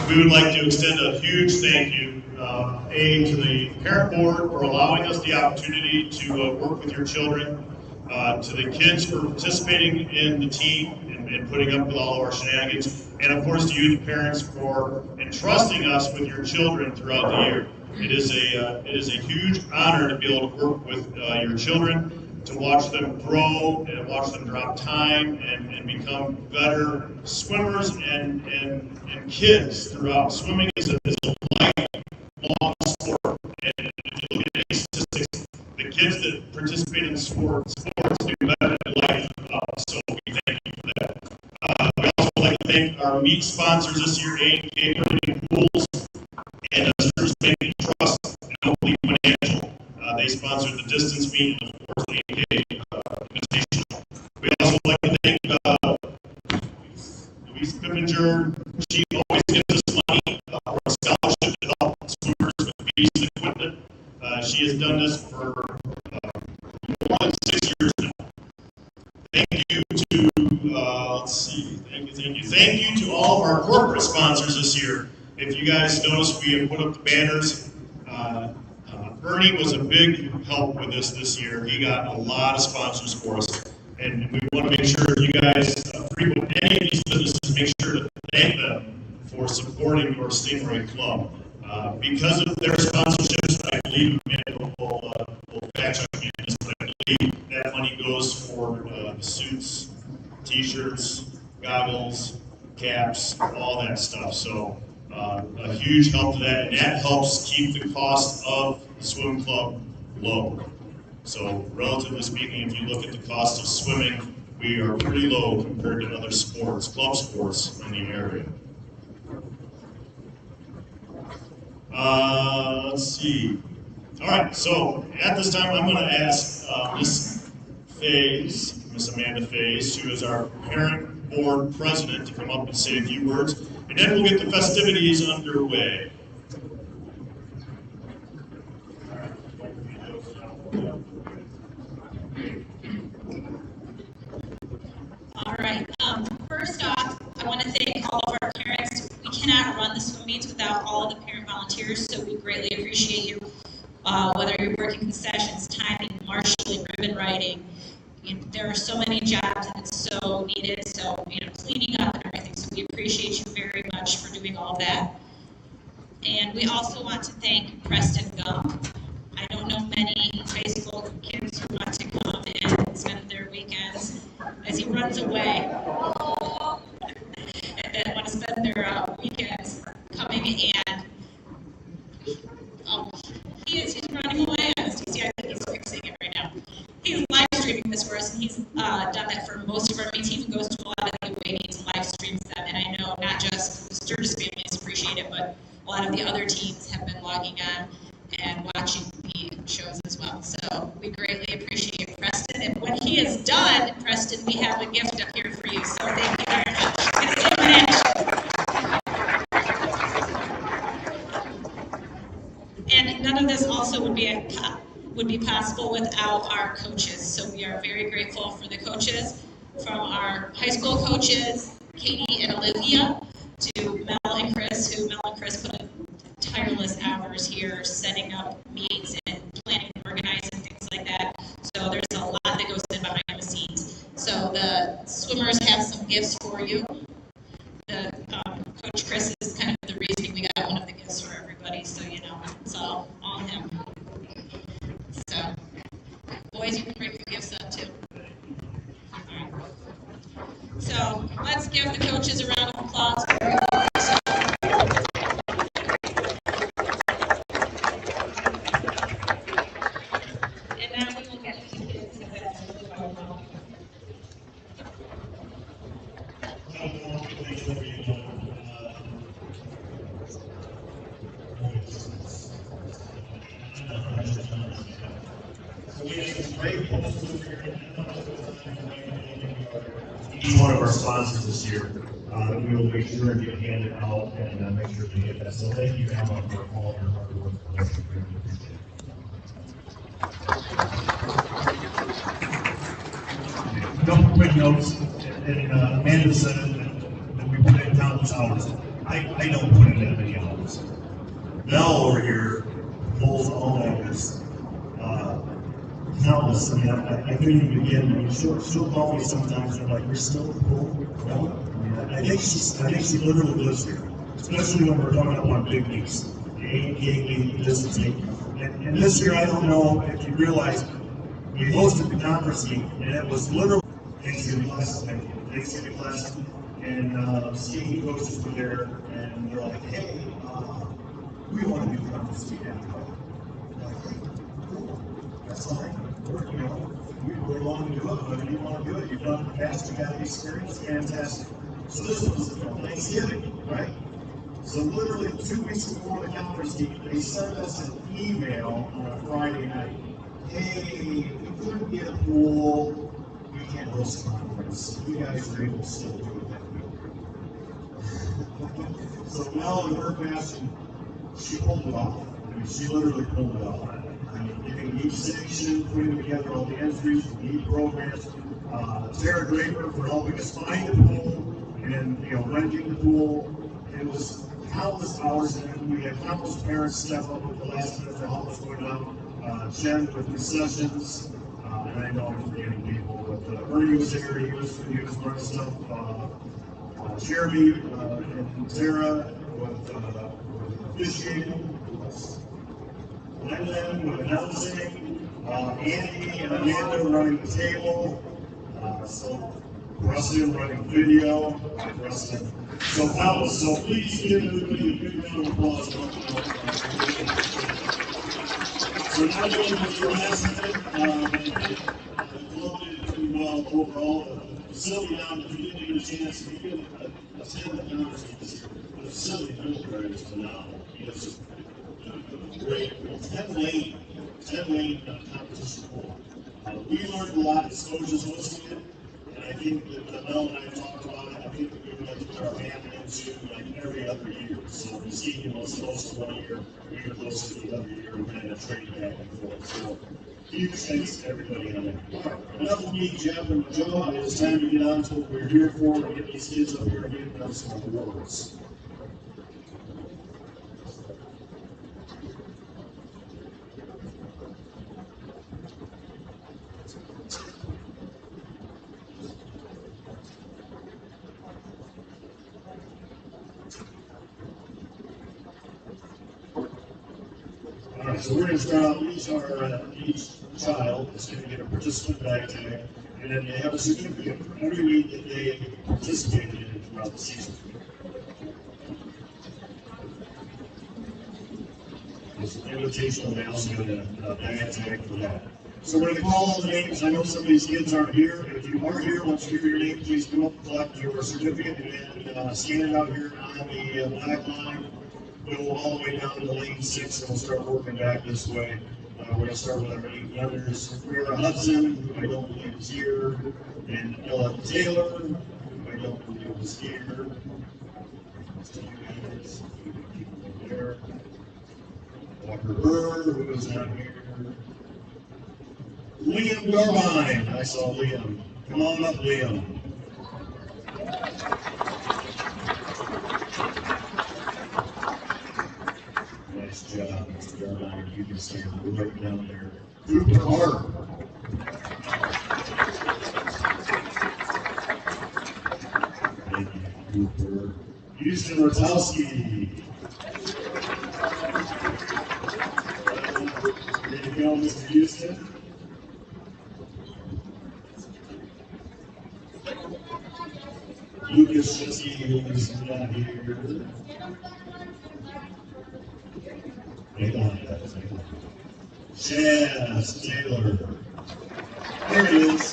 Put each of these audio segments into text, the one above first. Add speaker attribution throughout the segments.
Speaker 1: We would like to extend a huge thank you, to the parent board for allowing us the opportunity to work with your children, to the kids for participating in the team and putting up with all of our shenanigans, and of course to you, the parents, for entrusting us with your children throughout the year. It is a huge honor to be able to work with your children, to watch them grow and watch them drop time and become better swimmers and kids throughout. Swimming is a lifelong sport, and if you look at any statistics, the kids that participate in sports do better in life. So we thank you for that. We also like to thank our meet sponsors this year, A&K Burning Pools and Sturgis Banquet Trust and Oakley Financial. They sponsored the distance meet and of course the A&K Invitational. We also like to thank Louise Pippinger. She always gives us money for a scholarship to help swimmers with fees and equipment. She has done this for more than 6 years now. Thank you to, thank you to all of our corporate sponsors this year. If you guys noticed, we have put up the banners. Ernie was a big help with this year. He got a lot of sponsors for us. And we want to make sure if you guys frequent any of these businesses, make sure to thank them for supporting your Stingray Club. Because of their sponsorships, I believe will catch up in this, but I believe that money goes for the suits, t-shirts, goggles, caps, all that stuff. So a huge help to that, and that helps keep the cost of the swim club low. So relatively speaking, if you look at the cost of swimming, we are pretty low compared to other sports, club sports in the area. Let's see. All right, so at this time, I'm going to ask Miss Amanda Faze, who is our parent board president, to come up and say a few words, and then we'll get the festivities underway.
Speaker 2: All right. First off, I want to thank all of our parents. We cannot run the swim meets without all of the parent volunteers, so we greatly appreciate you. Whether you're working concessions, timing, marshalling, ribbon writing, there are so many jobs and it's so needed. So cleaning up and everything. So we appreciate you very much for doing all of that. And we also want to thank Preston Gump. I don't know many high school kids who want to come and spend their weekends as he runs away and want to spend their weekends coming and he's running away. I think he's fixing it right now. He's live streaming this for us, and he's done that for most of our meets. He even goes to a lot of the away meets and live streams them. And I know not just the Sturgis families appreciate it, but a lot of the other teams have been logging on and watching the shows as well. So we greatly appreciate Preston. And when he is done, Preston, we have a gift up here for you. So thank you very much. And none of this also would be possible without our coaches. So we are very grateful for the coaches, from our high school coaches, Katie and Olivia, to Mel and Chris, put in tireless hours here setting up meets and planning and organizing things like that. So there's a lot that goes in behind the scenes. So the swimmers have some gifts for you. Coach Chris is kind of the reason we got one of the gifts for everybody. So it's all him. So boys, you can bring the gifts up too. All right. So let's give the coaches a round of applause.
Speaker 1: Each one of our sponsors this year, we will make sure to get handed out and make sure to get that. So thank you, Emma, for all your hard work. A couple quick notes, and Amanda said that we put in countless hours.
Speaker 3: I don't put in that many hours. Mel over here pulls all nighters. Countless. I mean, I couldn't even begin. I mean, she'll call me sometimes and I'm like, "You're still at the pool?" No. I mean, I think she literally lives here, especially when we're coming up on big weeks. The AKB visiting. And this year, I don't know if you realize, we hosted the conference meeting, and it was literally Thanksgiving class. Thanksgiving class, and skiing coaches were there, and they're like, "Hey, we want to do conference meeting." I'm like, "Hey, cool. That's fine. We're willing to do it. Whatever you want to do it. You've done it in the past. You got the experience. Fantastic." So this was Thanksgiving, right? So literally 2 weeks before the conference meeting, they sent us an email on a Friday night. "Hey, we couldn't get a pool. We can't host a conference. You guys are able to still do it that week." So Mel, in her fashion, she pulled it off. I mean, she literally pulled it off. I mean, getting each section, putting together all the entries, the need programs. Sarah Draper for helping us find the pool and renting the pool. It was countless hours, and we had countless parents step up at the last minute to help us go down. Jen with concessions, and I know I'm forgetting people, but Ernie was there. He was running stuff. Jeremy and Sarah with officiating. Lennon with announcing, Andy and Amanda running the table, so Rustin running video, Rustin. So please give everybody a big round of applause. So now going to the last minute, floated pretty well overall. The facility down, if you didn't get a chance, if you didn't attend the conference this year, the facility built is phenomenal. It's great. 10-lane competition pool. We learned a lot as coaches hosting it, and I think that Mel and I talked about it. I think that we would like to put our family into like every other year. So the season was close to 1 year, we would host it the other year, and kind of trade back and forth. So huge thanks to everybody on it. All right, enough of me, Jeff and Joe. It's time to get on to what we're here for and get these kids up here and give them some awards. So we're going to start out, each child is going to get a participant bag tag, and then they have a certificate for every week that they participated in throughout the season. There's an invitation, and they also get a bag tag for that. So we're going to call all the names. I know some of these kids aren't here. If you are here, once you hear your name, please come up and collect your certificate and scan it out here on the black line. Go all the way down to lane 6, and we'll start working back this way. We're going to start with our 8 runners. Vera Hudson, who I don't believe is here, and Ella Taylor, who I don't believe is here. There. Walker Burr, who is not here. Liam Garbine, I saw Liam. Come on up, Liam. Nice job, Mr. Garbine. You can stand right down there. Cooper Hart. Thank you, Cooper. Houston Rotowski. There you go, Mr. Houston. Lucas Shesky, who is not here. Chaz Taylor. There it is.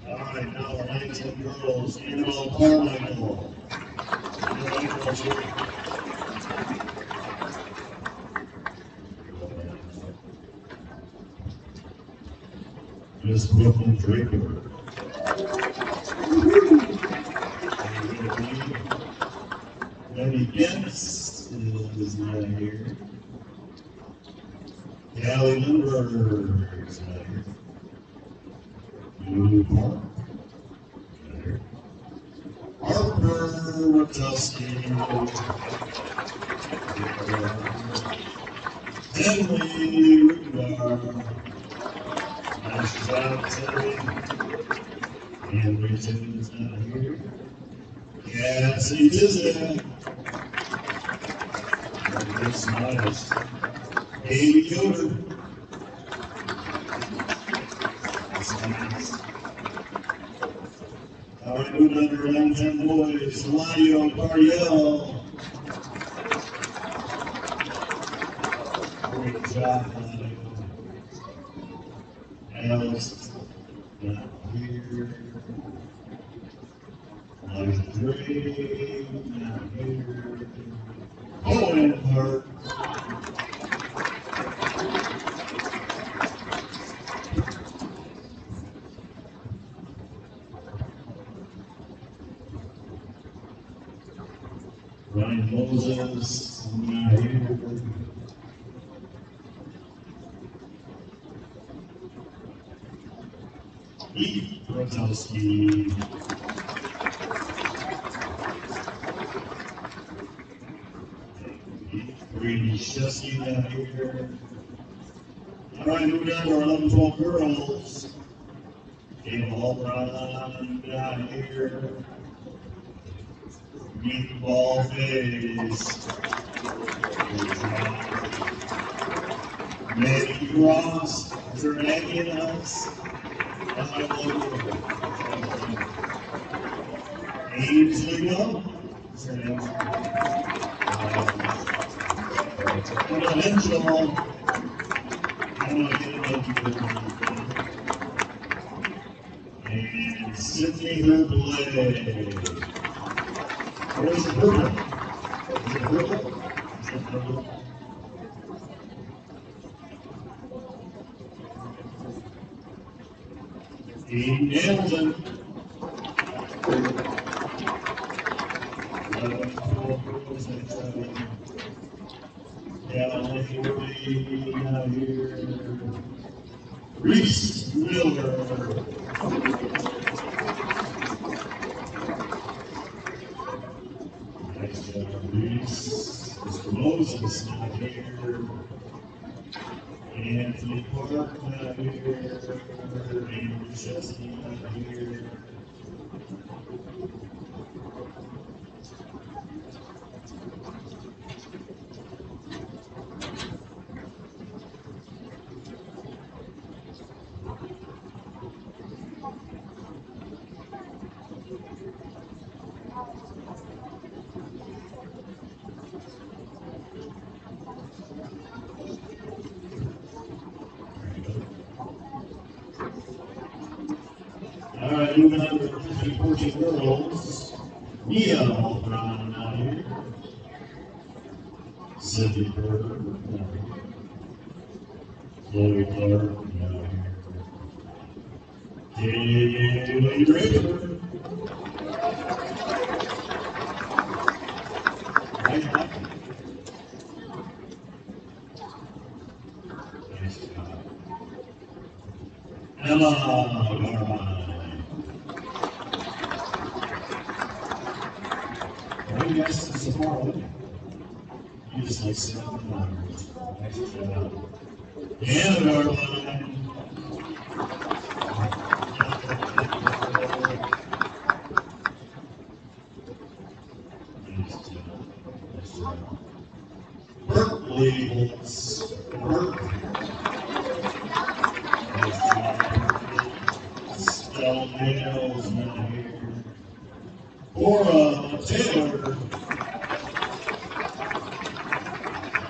Speaker 3: All right, now our 19 girls. Annabelle Carmichael. Miss Brooklyn Draper. Lenny Gentz is not here. Callie Lindbergh is not here. Lou Park. Harper Rutowski. Henry Rickbar. Nice job today. Henry is not here. Cassie Dizzy. Big smiles. Amy Yoder. That's nice. All right, moving under 11-10 boys. Eladio Cariel. Great job, Eladio. Alex, not here. Elijah Gray, not here. Owen Hart. Ryan Moses, not here. Heath Rotowski. Brady Shesky not here. All right, moving down to our 11-12 girls. Ava Albron not here. Meatball Face. Maggie Ross. Is there an Aggie in the house? That's my logo. Ainsley Go. Is there an Ainsley? What about Angel? I'm going to get it up. And Sydney Herblay. Where's the purple? Is it purple? Is it purple? Dean Hamilton. Not here. Reese Miller. Nice job, Reese. Mr. Moses not here. Anthony Clark not here. Andrew Chesney not here. All right, moving on to the 15-14 girls. Nia Brown not here. Cindy Berger not here. Chloe Clark not here. Kaylee Draper. Right back. Nice job. Emma Garvin. Why you guys so far away? You just like sitting on the numbers. Nice job. And Garvin. Nice job. Berkeley Holtz. Berkeley. Nice job. Stella Nails not here. Cora Taylor.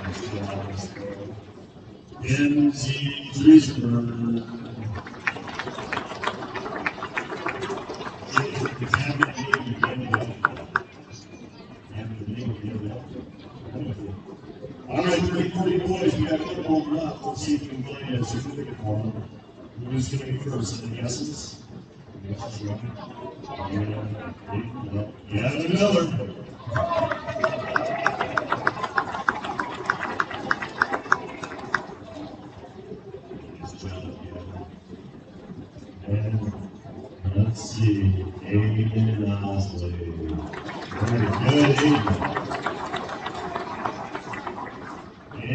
Speaker 3: Nice job. Lindsay Driesberg. All right, 30-40 boys, we got a couple of them left. Let's see if we can play a certificate for them. Who's going to be first? Any guesses? Guesses, right? Yeah, Miller. Nice job, yeah. And let's see. and Osley. Very good.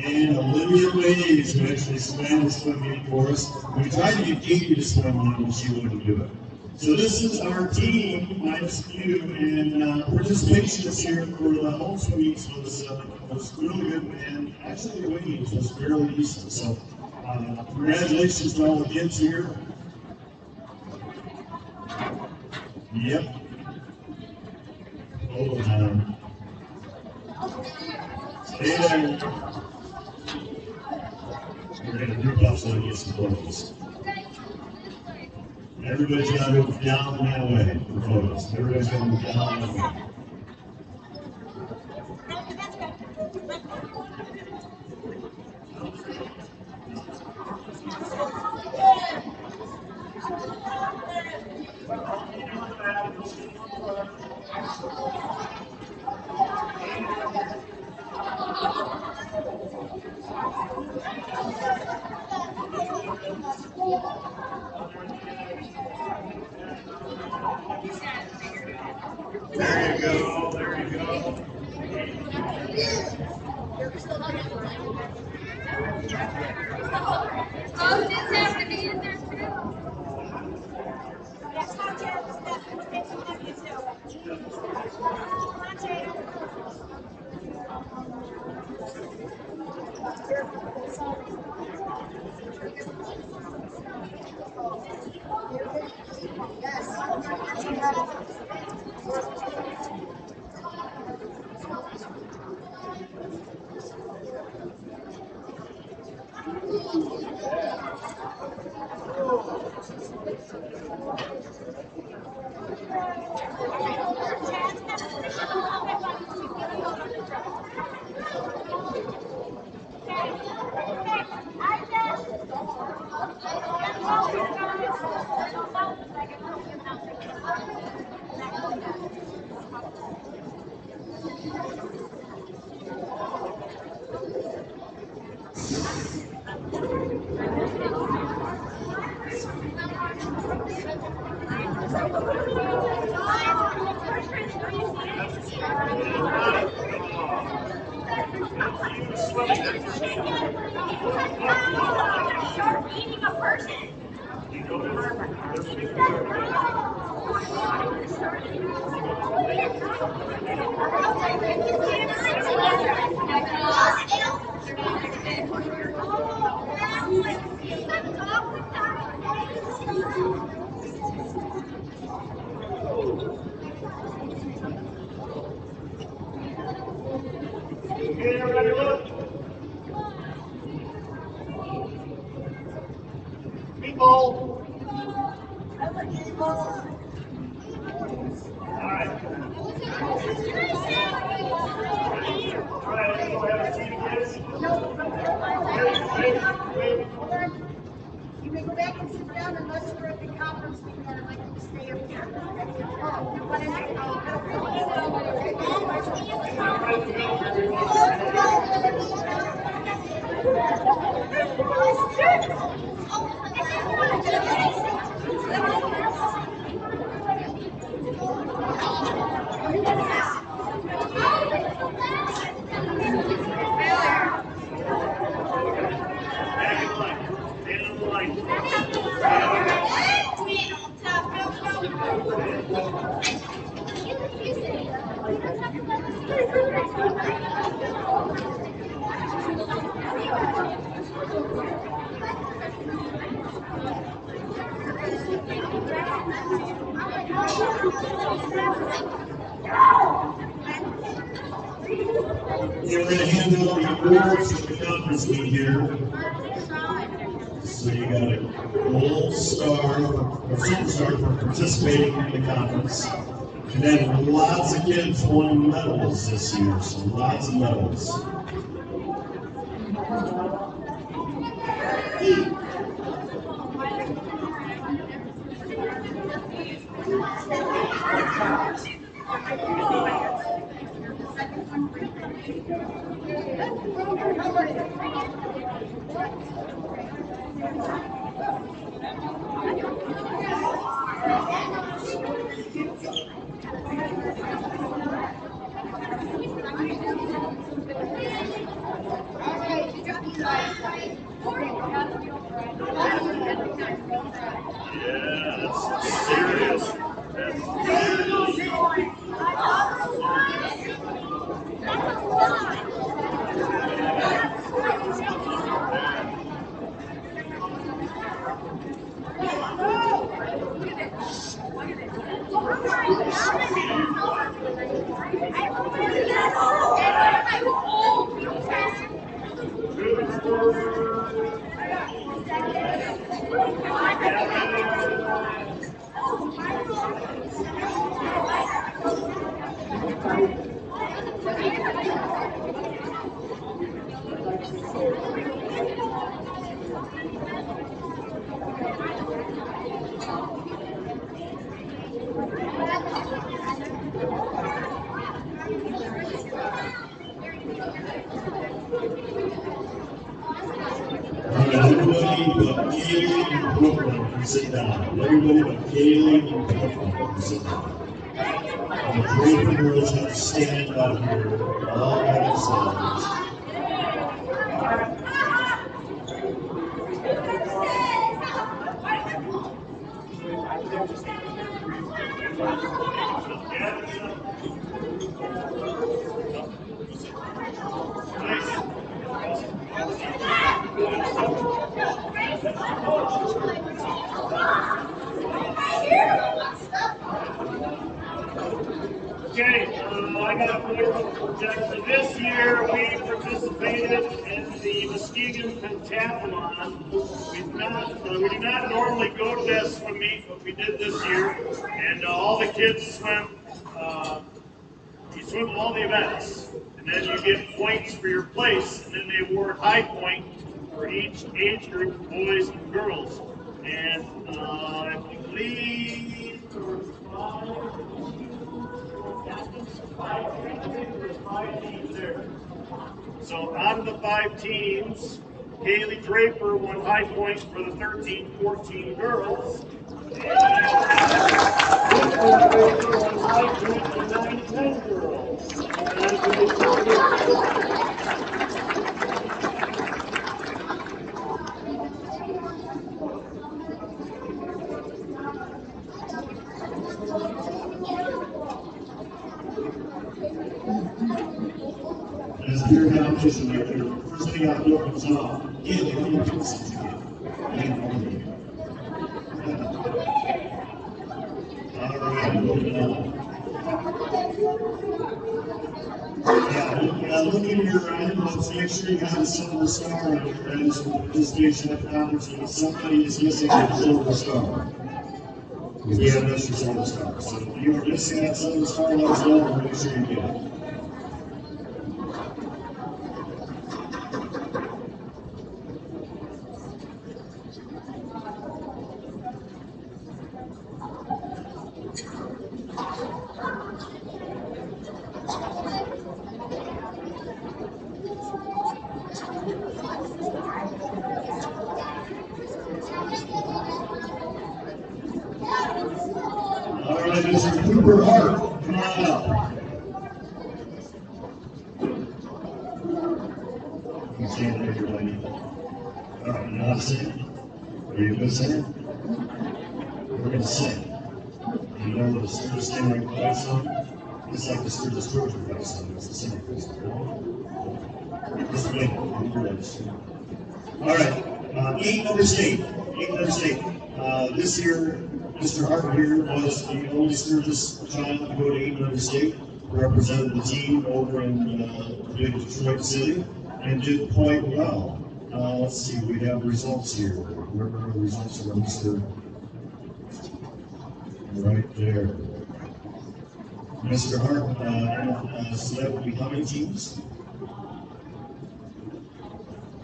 Speaker 3: And Olivia Mays, who actually swam the swim meet for us. We tried to get Katie to swim on, but she wouldn't do it. So this is our team, minus you, and participation this year for the home swim meets was really good, and actually the winnings was fairly decent. So congratulations to all the kids here. Yep. Hold on. Stay there. We're going to group up so we get some photos. Everybody's got to move down that way for photos. Everybody's got to move down that way. There you go, there you go.
Speaker 4: Oh, this has to be in there too.
Speaker 1: Okay, everybody look. People. All right. All right, let's go have a seat, kids. Wait.
Speaker 4: You may go back and sit down unless you're at the conference meeting, I'd like you to stay up here.
Speaker 1: Back in line. Stay on the line.
Speaker 3: Yeah, we're going to hand out the awards for the conference meet here. So you got a gold star or silver star for participating in the conference. And then lots of kids won medals this year, so lots of medals.
Speaker 1: Yeah, that's serious. That's serious.
Speaker 3: Everybody but Kaylee and Brooklyn can sit down. Everybody but Kaylee and Brooklyn can sit down. And the Draper girls have to stand out here all by themselves.
Speaker 5: Okay, I got a formal projection. This year we participated in the Muskegon Pentathlon. We do not normally go to that swim meet, but we did this year. And all the kids swim, you swim all the events. And then you get points for your place. And then they award high point for each age group, boys and girls. And I believe there were five teams there. So out of the 5 teams, Haley Draper won high points for the 13-14 girls. And Draper won high points for the 9-10 girls.
Speaker 3: As a pure competition right there, first thing I look is off. Yeah, they come up with this again. All right, moving on. Yeah, look in your envelopes, make sure you have a silver star on your ends for participation at the conference, and if somebody is missing a silver star. Because we have an extra silver star. So if you are missing that silver star, let us know, and we'll make sure you get it. All right, Mr. Cooper Hart, come on up. You stand there, everybody. All right, now sing. Are you a good singer? We're going to sing. You know what the Sturgis Stingray fight song? It's like the Sturgis Trojan fight song. It's the same thing. Just wait. All right, 8 under state. 8 under state. This year, Mr. Hart here was the only Sturgis child to go to 8 under state, represented the team over in the big Detroit city, and did quite well. Let's see, we have results here. Where are the results from Mr. Right there. Mr. Hart, so that would be how many teams?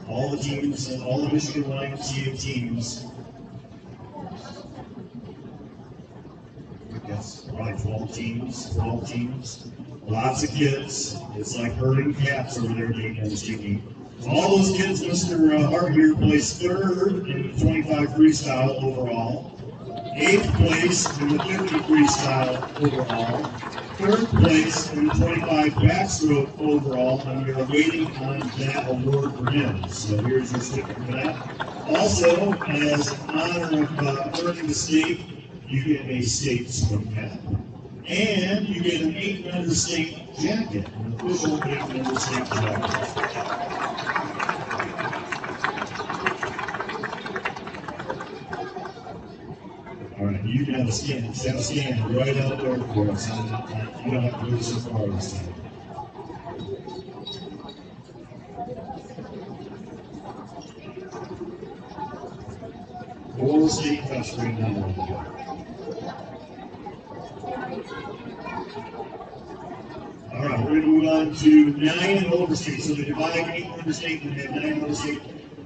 Speaker 3: All the teams, all the Michigan YMCA teams. Yes, probably 12 teams, 12 teams. Lots of kids. It's like herding cats over there being in the team. All those kids, Mr. Hart here placed 3rd in 25 freestyle overall. 8th place in the 50 freestyle overall, 3rd place in the 25 backstroke overall, and we are waiting on that award for him. So here's your sticker for that. Also, as honor of earning the state, you get a state swim cap. And you get an 8-member state jacket, an official 8-member state jacket. All right, you can have a stand right out there for us. You don't have to go so far this time. Four state cups right now. All right, we're going to move on to 9 and over state. So they divide 8-member state and they have 9-member state.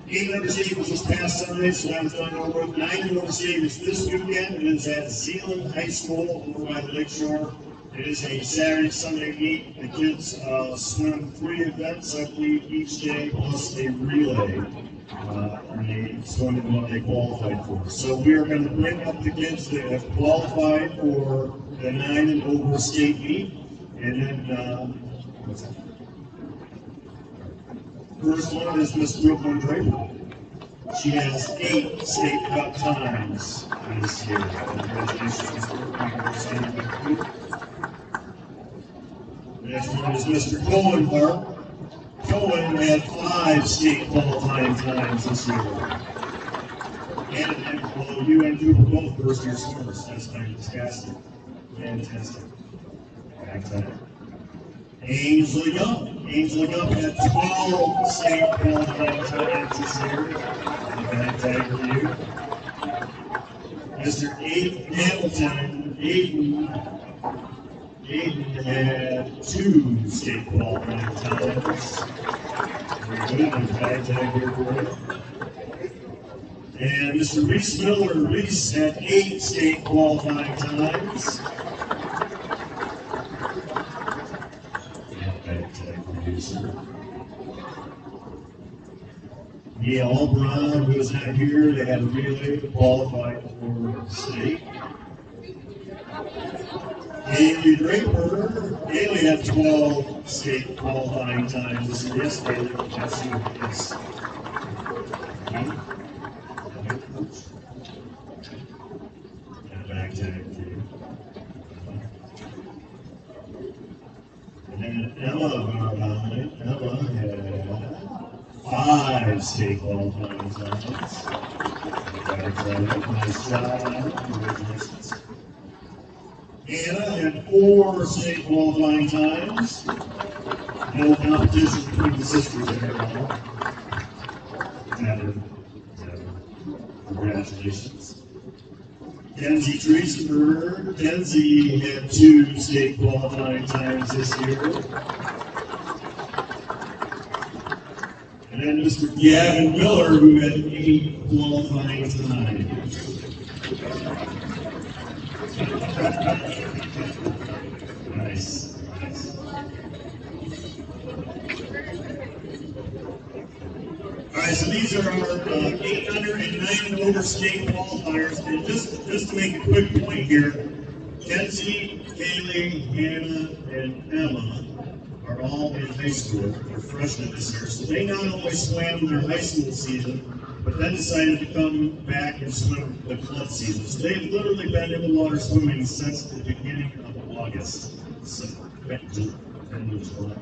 Speaker 3: 8-member state was this past Sunday, so that was done over with. 9 and over state is this weekend. It is at Zeeland High School over by the lakeshore. It is a Saturday, Sunday meet. The kids swim 3 events, I believe, each day, plus a relay. And they swim in what they qualified for. So we are going to bring up the kids that have qualified for the 9 and over state meet. And then, what's that? First one is Miss Brooklyn Draper. She has 8 state cup times this year. Congratulations, Miss Brooklyn. Next one is Mr. Cohen Park. Cohen had 5 state qualifying times this year. And although you and Cooper both first-year swimmers, that's fantastic. Fantastic. Back time. Ainsley Young. Ainsley Young had 12 state qualifying times this year. Back tag for you. Mr. Aiden Hamilton. Aiden had 2 state qualifying times. Very good. There's a back tag here for you. And Mr. Reese Miller. Reese had 8 state qualifying times. Neil Albron, who is not here, they had a relay to qualify for state. Haley Draper, Haley had 12 state qualifying times this year. Yes, Haley, let's see what it is. And back tag for you. And then Emma had 5 state qualifying times. Nice job, congratulations. Anna had 4 state qualifying times. No competition between the sisters anymore. Congratulations. Kenzie Treesberg. Kenzie had 2 state qualifying times this year. And then Mr. Gavin Miller, who had 8 qualifying times. Nice. All right, so these are our 800 and 9 and over state qualifiers. And just to make a quick point here, Kenzie, Kaylee, Hannah, and Emma are all in high school. They're freshmen this year. So they not only swam their high school season, but then decided to come back and swim the club season. So they've literally been in the water swimming since the beginning of August. So, beginning of July.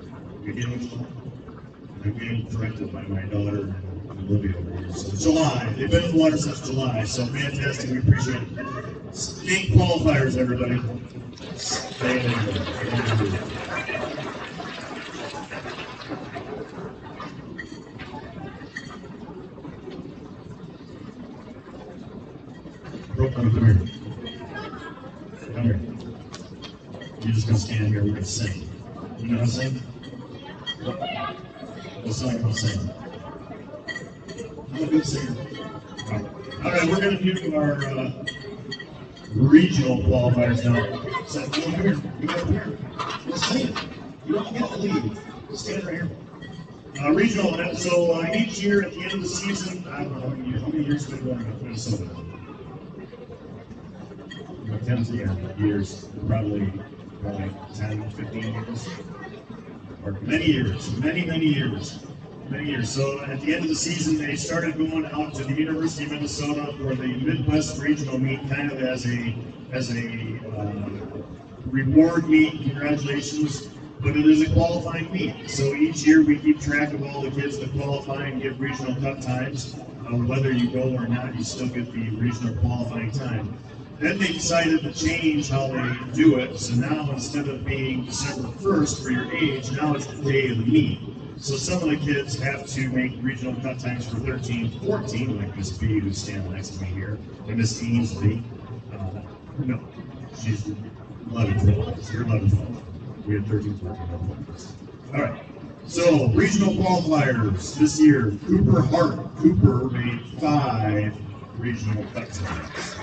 Speaker 3: I'm getting corrected by my daughter Olivia over here. So July. They've been in the water since July. So fantastic. We appreciate it. State qualifiers, everybody. Stay in. Brooklyn, come here. Come here. You're just going to stand here. We're going to sing. You know how to sing? What song you want to sing? I'm a good singer. All right, we're going to do our regional qualifiers now. So come here. You go up here. Just sing it. You don't get to leave. Just stand right here. Regional. So each year at the end of the season, I don't know how many years we've been going to Minnesota. years, probably 10, 15 years, or many years, many years. So at the end of the season, they started going out to the University of Minnesota for the Midwest Regional Meet, kind of as a reward meet. Congratulations. But it is a qualifying meet. So each year we keep track of all the kids that qualify and get regional cut times. Whether you go or not, you still get the regional qualifying time. Then they decided to change how they do it. So now instead of being December 1st for your age, now it's the day of the meet. So some of the kids have to make regional cut times for 13, 14, like Miss B, who's standing next to me here, and Miss Ainsley. No, she's 11, 12. You're 11, 12. We had 13, 14. All right. So regional qualifiers this year: Cooper Hart. Cooper made 5 regional cut times.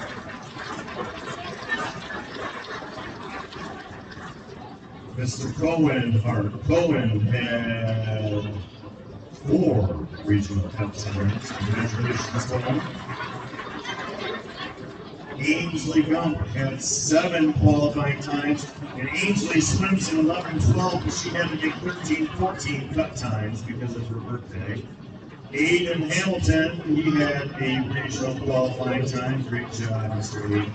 Speaker 3: Mr. Cohen had 4 regional cut times. Congratulations, Cohen. Ainsley Gump had 7 qualifying times, and Ainsley swims in 11-12, but she had to make 13-14 cut times because of her birthday. Aiden Hamilton, he had a regional qualifying time. Great job, Mr. Aiden.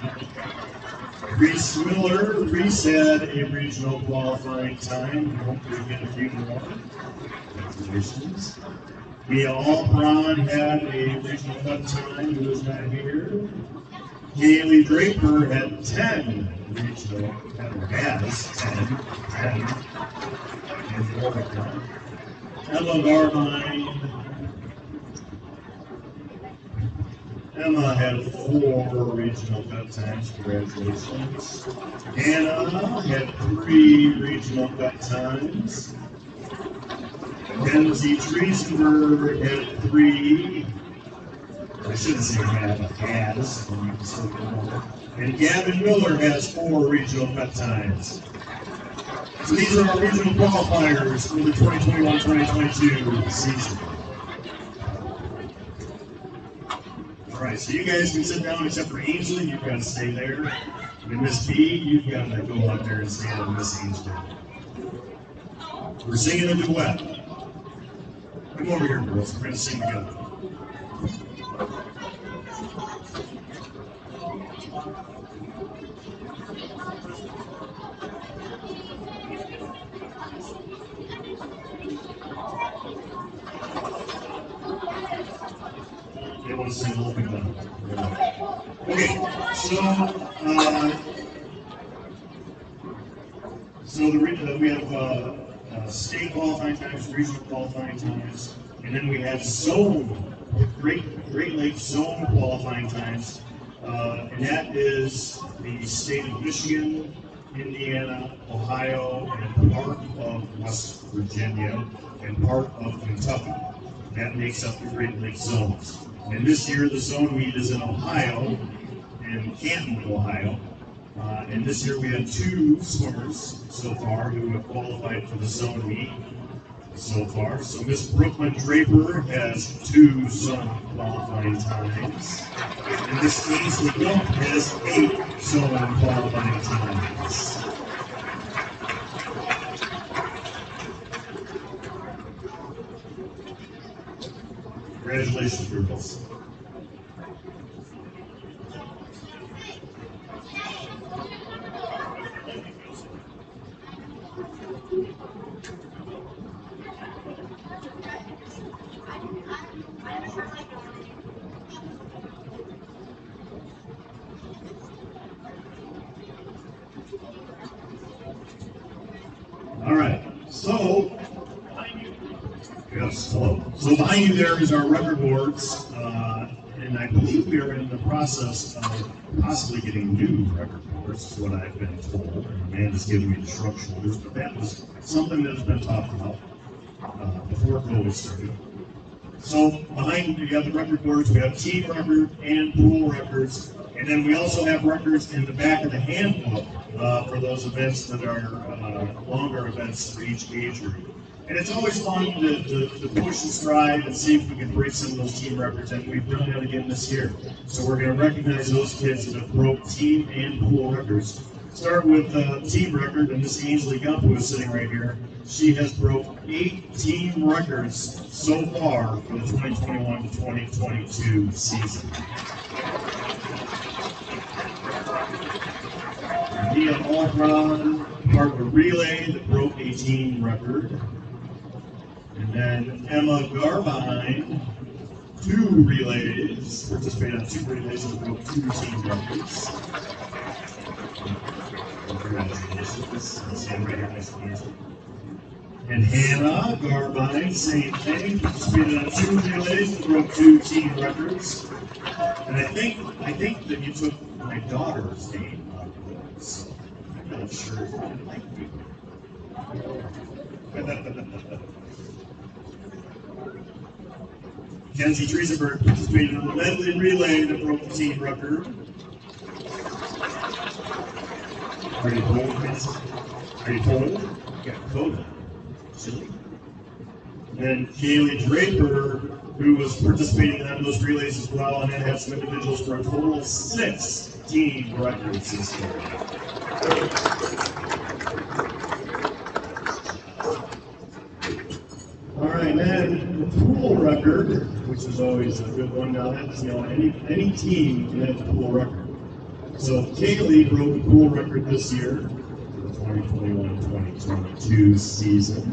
Speaker 3: Reese Miller, Reese had a regional qualifying time. Hopefully get a few more. Congratulations. Mia Albron had a regional cut time, who is not here. Haley Draper had 10 regional, has 10, and 4 of them. Emma Garvine, Emma had 4 regional cut times. Congratulations. Anna had 3 regional cut times. Kenzie Triesenberg had 3. I shouldn't say had, but has. And Gavin Miller has 4 regional cut times. So these are our regional qualifiers for the 2021-2022 season. All right, so you guys can sit down except for Ainsley. You've got to stay there. And Miss B, you've got to go up there and stand with Miss Ainsley. We're singing a duet. Come over here, girls. We're going to sing together. They want to sing a little bit better. Okay, we have state qualifying times, regional qualifying times, and then we have zone, Great Lakes zone qualifying times, and that is the state of Michigan, Indiana, Ohio, and part of West Virginia, and part of Kentucky. That makes up the Great Lakes zones. And this year, the zone meet is in Ohio, in Canton, Ohio. And this year we have 2 swimmers so far who have qualified for the zone meet so far. So Miss Brooklyn Draper has 2 zone qualifying times. And Miss Ainsley Gump has 8 zone qualifying times. Congratulations, girls. All right, so yes, hello. So behind you there is our record boards, and I believe we are in the process of possibly getting new record boards, is what I've been told. Amanda's giving me the shrug shoulders, but that was something that has been talked about before COVID started. So behind you have the record boards, we have team record and pool records, and then we also have records in the back of the handbook for those events that are longer events for each age group. And it's always fun to push and strive and see if we can break some of those team records, and we've done that again this year. So we're going to recognize those kids that have broke team and pool records. Start with team record, and Miss Ainsley Gumpo is sitting right here. She has broke 8 team records so far for the 2021 to 2022 season. Mia Alcron, part of a relay that broke a team record. And then Emma Garbine, 2 relays, participated on 2 relays and broke 2 team records. Congratulations. And Hannah Garbine, same thing, participated on 2 relays and broke 2 team records. And I think that you took my daughter's name out of this. I'm not sure if I like me. Kenzie Triesenberg participated in the medley relay that broke the team record. Are you told, Kenzie? Are you told? Yeah, told. Silly. And then Kaylee Draper, who was participating in those relays as well, and then had some individuals for a total of 6 team records this year. All right, then the pool record, which is always a good one. Now that's, any team can have a pool record. So Kaylee broke the pool record this year for the 2021-2022 season.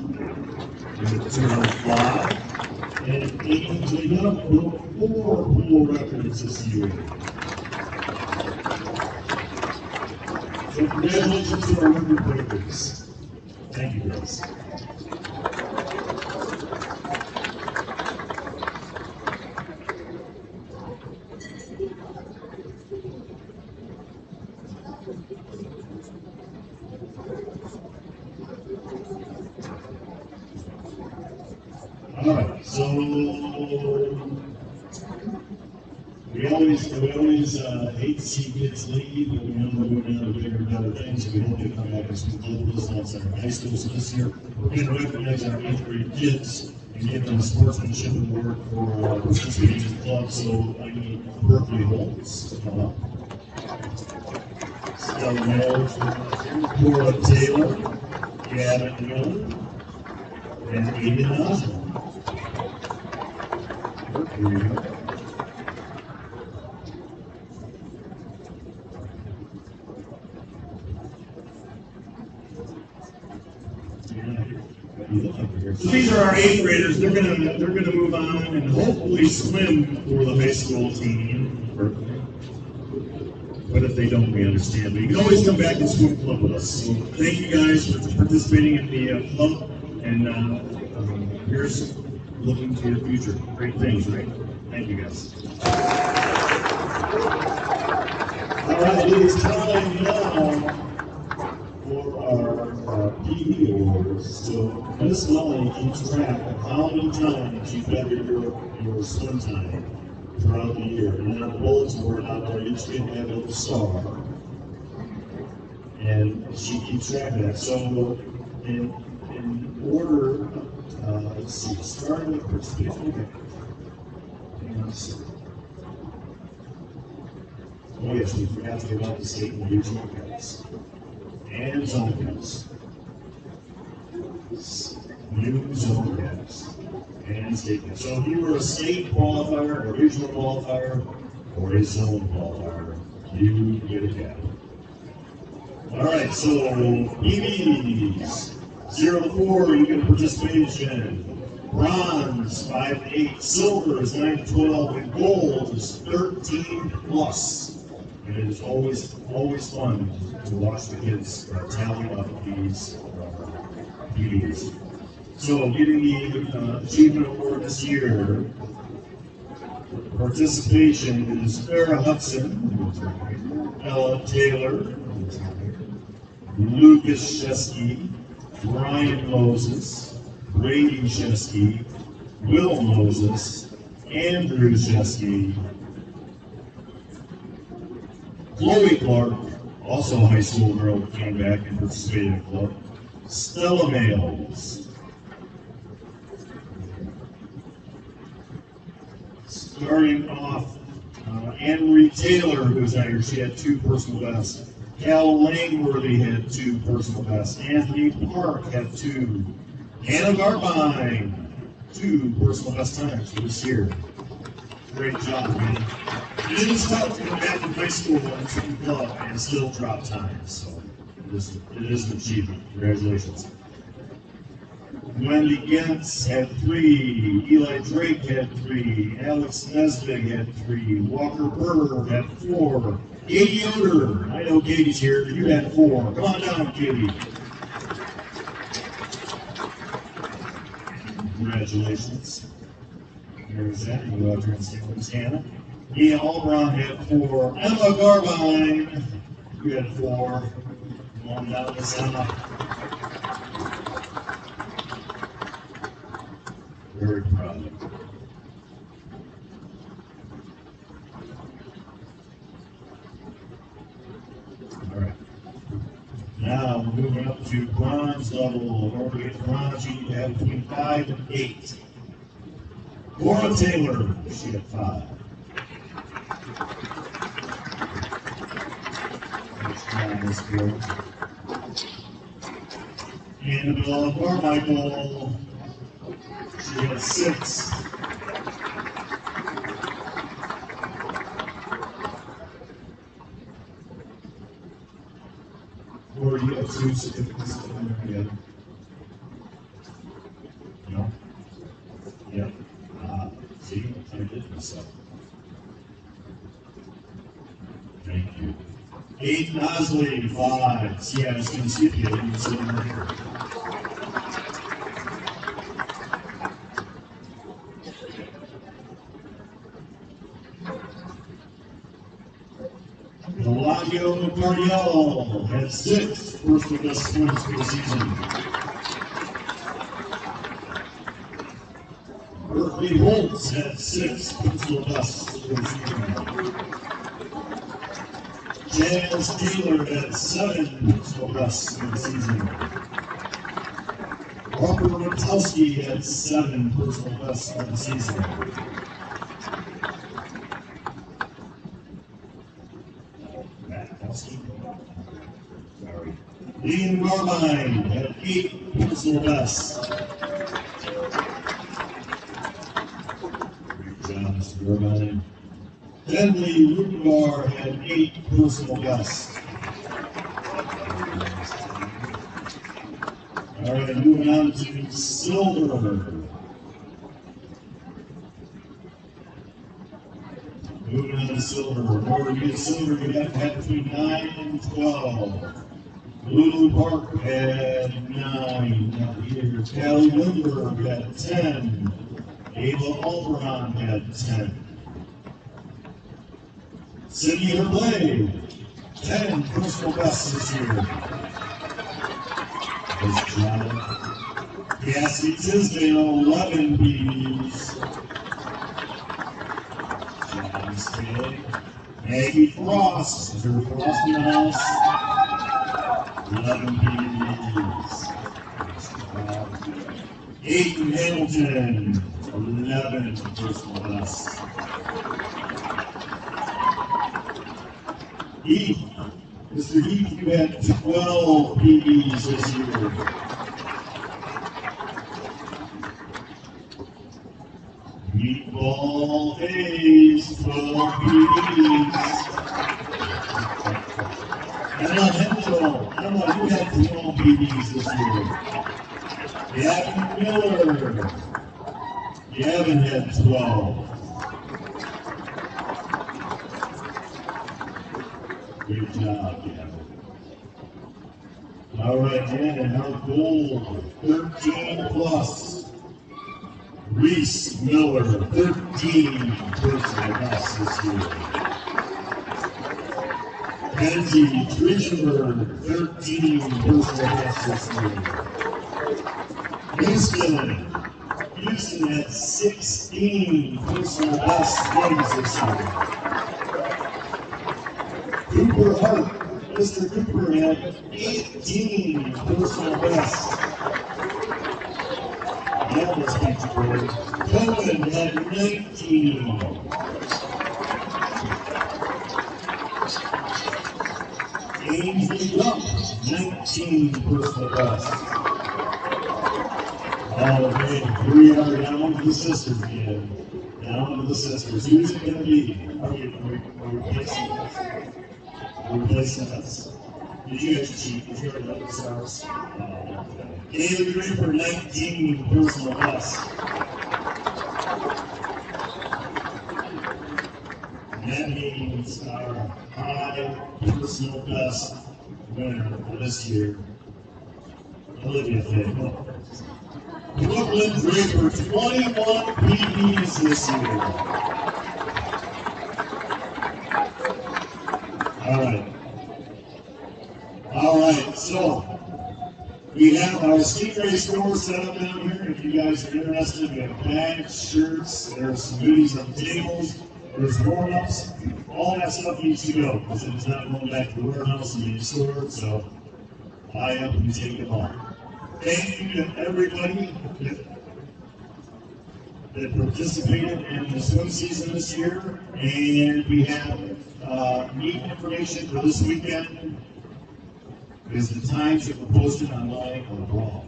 Speaker 3: And it's on 5. And Ainsley broke 4 pool records this year. So congratulations to our record breakers. Thank you, guys. All right, so we always hate to see kids leave, but we know they're moving on to bigger and better things, and we hope they come back and some global results in our high school. So this year, we're going to recognize our 8th grade kids and give them a sportsmanship award for participating in the club. So I need Berkeley Holmes to come up. Stella Mills, Cora Taylor, Gavin Miller, and Aiden Osmond. Here we go. So these are our 8th graders. They're gonna move on and hopefully swim for the high school team. But if they don't, we understand. But you can always come back and swim club with us. So thank you guys for participating in the club. And here's looking to your future. Great things, right? Thank you guys. All right, it is time now for our PE awards. So Miss Melanie keeps track of how many times you bettered your swim time throughout the year. And then on the bulletin board out there, each kid had a little star. And she keeps track of that. So in order, let's see, start with participation. Okay. Oh yes, we forgot to give out the state and regional cups. And zone cups. New zone cups. And state cups. So if you were a state qualifier, a regional qualifier, or a zone qualifier, you get a cap. Alright, so EVs, 0 to 4, you get participation. Bronze, 5 to 8, silver is 9 to 12, and gold is 13 plus. And it is always fun to watch the kids tally up these PBs. So getting the achievement award this year, participation is Farrah Hudson, Ella Taylor, Lucas Shesky, Brian Moses, Brady Shesky, Will Moses, Andrew Shesky, Chloe Clark, also a high school girl, came back and participated in the club, Stella Males, Starting off, Anne-Marie Taylor, who was out here, she had 2 personal bests. Cal Langworthy had 2 personal bests. Anthony Park had 2. Hannah Garbine, 2 personal best times for this year. Great job, man. It is tough to come back from high school and from club and still drop times, so it is an achievement. Congratulations. Wendy Gentz had 3, Eli Drake had 3, Alex Nesbig had 3, Walker Burr had 4, Katie Yoder, I know Katie's here, you had 4. Come on down, Katie. Congratulations. There's that. You go out there and see who's Hannah. Ian Albron had 4. Emma Garbine, you had 4. Come on down, Miss Emma. Very proud of you. All right. Now we're moving up to bronze level. In order to get bronze, you need to have between 5 and 8. Cora Taylor, she had 5. Nice job, Miss Cora. Annabelle Carmichael, she had 6. Or you have 2 certificates together? No? Yep. See, I did myself. Thank you. Aiden Osley, 5. See, I was going to see if you had sitting right here. Eladio Cardiel had 6 personal best points for the season. Berkeley Holtz had 6 personal bests for the season. Jazz Taylor had 7 personal bests for the season. Robert Rotowski had 7 personal bests for the season. Sorry. Ian Garbine had 8 personal bests. Great job, Mr. Garbine. Bentley Rubenbar had 8 personal bests. All right, moving on to silver. Moving on to silver. In order to get silver, you have to have between 9 and 12. Lulu Park had 9. Not here. Callie Lindbergh had 10. Ava Alberon had 10. Sydney Herblay, 10 personal bests this year. Nice job. Cassie Tisdale, 11 BBs. Maggie Frost, is there a Frost in the house? 11 BBs. Aiden Hamilton, 11 personal bests. Heath, Mr. Heath, you had 12 BBs this year. Meatball Hayes, 12 BBs. Emma Hensel, Emma, you had 12 BBs this year. Gavin Miller, Gavin had 12. Great job, Gavin. All right, and our gold, 13 plus. Reese Miller, 13 personal bests this year. Kenzie Trishenberg, 13 personal bests this year. Houston had 16 personal best games this year. Cooper Hart, Mr. Cooper had 18 personal bests. I almost beat you, boy. Cohen had 19. Ainsley Gump, 19 personal best. Oh, man, here we are down to the sisters again. Down to the sisters. Who's it going to be? Are we replacing us? Are we replacing us? Did you guys cheat? Did you already know the stars? Oh, okay. Kaylee Draper, 19 personal best. And that means our high personal best winner for this year, Olivia Fayetteville. Brooklyn Draper, 21 PBs this year. All right, so we have our Stingrays store set up down here. If you guys are interested, we have bags, shirts, there's some goodies on the tables, there's warm-ups. All that stuff needs to go because it is not going back to the warehouse and being stored, so buy up and take them all. Thank you to everybody that participated in the swim season this year, and we have neat information for this weekend because the times that were posted online are wrong,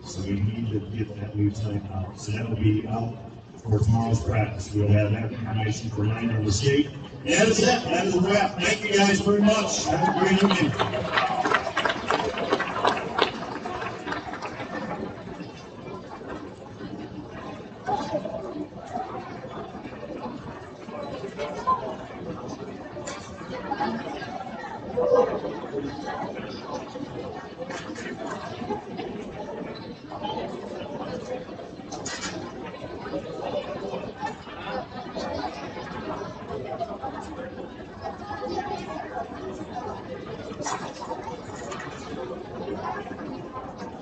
Speaker 3: so we need to get that new time out. So that will be out for tomorrow's practice. We'll have that information for 9 on the state. And that is it. That is a wrap. Thank you guys very much. Have a great evening.